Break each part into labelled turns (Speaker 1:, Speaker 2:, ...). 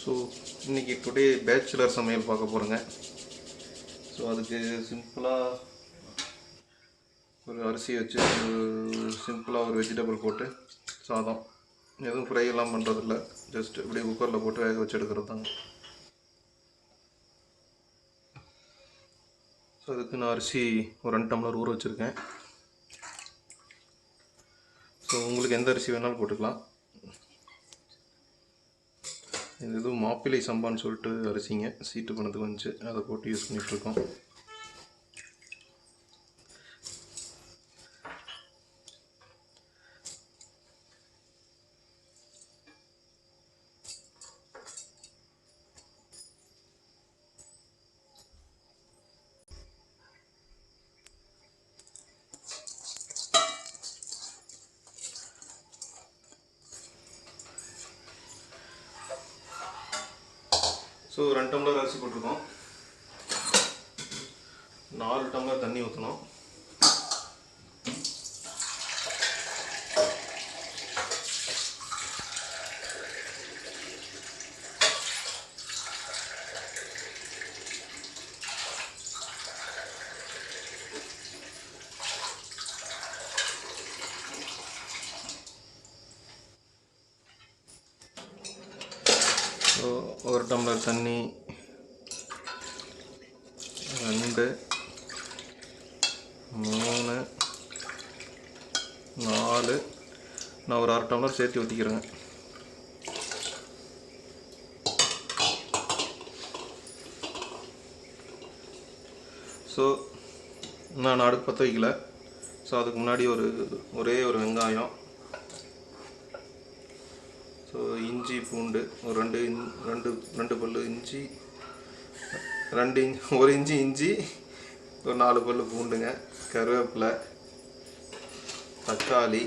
Speaker 1: So இன்றைக்கி today bachelor சமையல் பார்க்க போகிறேங்க. ஸோ அதுக்கு சிம்பிளாக ஒரு அரிசி வச்சு சிம்பிளாக ஒரு வெஜிடபிள் போட்டு சாதம், எதுவும் ஃப்ரை எல்லாம் பண்ணுறதில்ல, ஜஸ்ட் இப்படியே குக்கரில் போட்டு வேக வச்சு எடுக்கிறது தாங்க. ஸோ அதுக்கு நான் அரிசி ஒரு 2 டம்ளர் ஊற வச்சுருக்கேன். ஸோ உங்களுக்கு எந்த அரிசி வேணாலும் போட்டுக்கலாம். இது எதுவும் மாப்பிள்ளை சம்பான்னு சொல்லிட்டு அரிசிங்க, சீட்டு பண்ணதுக்கு வந்துச்சு, அதை போட்டு யூஸ் பண்ணிகிட்ருக்கோம். ஸோ 2 டம்ளர் அரிசி போட்டிருக்கோம். 4 டம்ளர் தண்ணி ஊற்றணும். ஸோ 1 டம்ளர் தண்ணி, 2, 3, 4, நான் ஒரு 1/2 டம்ளர் சேர்த்து ஊற்றிக்கிறேங்க. ஸோ நான் அடுப்பு பற்ற வைக்கல. ஸோ அதுக்கு முன்னாடி ஒரே ஒரு வெங்காயம், ஸோ இஞ்சி பூண்டு ஒரு 2 பல்லு இஞ்சி, 1 இன்ச்சு இஞ்சி, ஒரு 4 பல்லு பூண்டுங்க, கருவேப்பிலை, தக்காளி,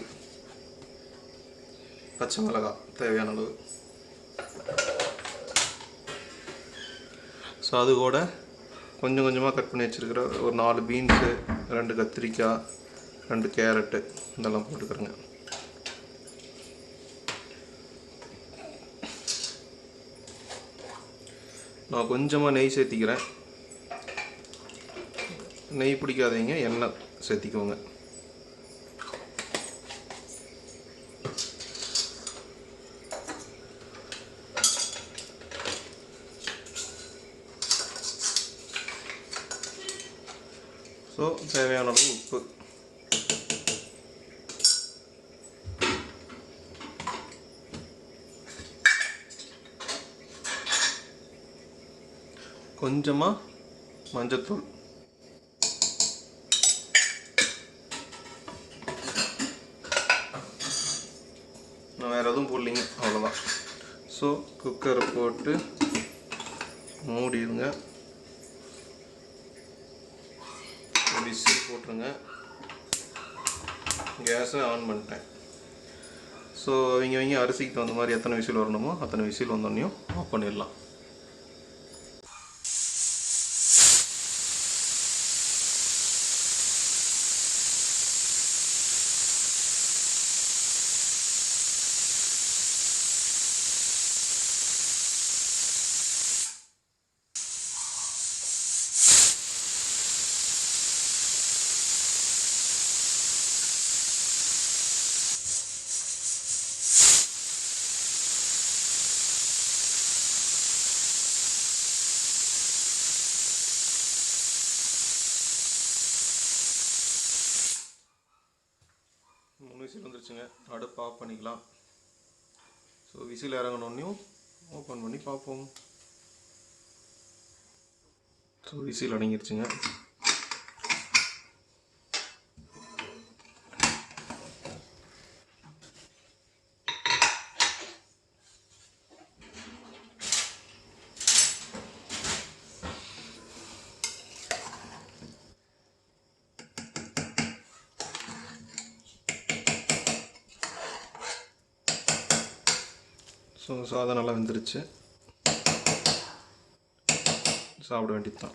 Speaker 1: பச்சை மிளகாய் தேவையான அளவு. ஸோ அது கூட கொஞ்சம் கொஞ்சமாக கட் பண்ணி வச்சுருக்கிற ஒரு 4 பீன்ஸு, 2 கத்திரிக்காய், 2 கேரட்டு இதெல்லாம் போட்டுக்கிறேங்க. நான் கொஞ்சமாக நெய் சேர்த்திக்கிறேன். நெய் பிடிக்காதீங்க, எண்ணெய் சேர்த்திக்கோங்க. ஸோ தேவையான அளவு உப்பு, கொஞ்சமாக மஞ்சத்தூள், நான் வேறு எதுவும் போடலிங்க, அவ்வளோதான். ஸோ குக்கரை போட்டு மூடிடுங்க, விசில் போட்டுருங்க. கேஸை ஆன் பண்ணிட்டேன். ஸோ அவங்க அரிசிக்கு தகுந்த மாதிரி எத்தனை விசில் வரணுமோ அத்தனை விசில் வந்தோடனையும் ஆஃப் பண்ணிடலாம். விசில் வந்துருச்சுங்க, அடுப்பு ஆஃப் பண்ணிக்கலாம். ஸோ விசில் இறங்கணுன்னையும் ஓப்பன் பண்ணி பார்ப்போம். So whistle அடங்கிருச்சுங்க. ஸோ சாதம் நல்லா வெந்துருச்சு, சாப்பிட வேண்டியது தான்.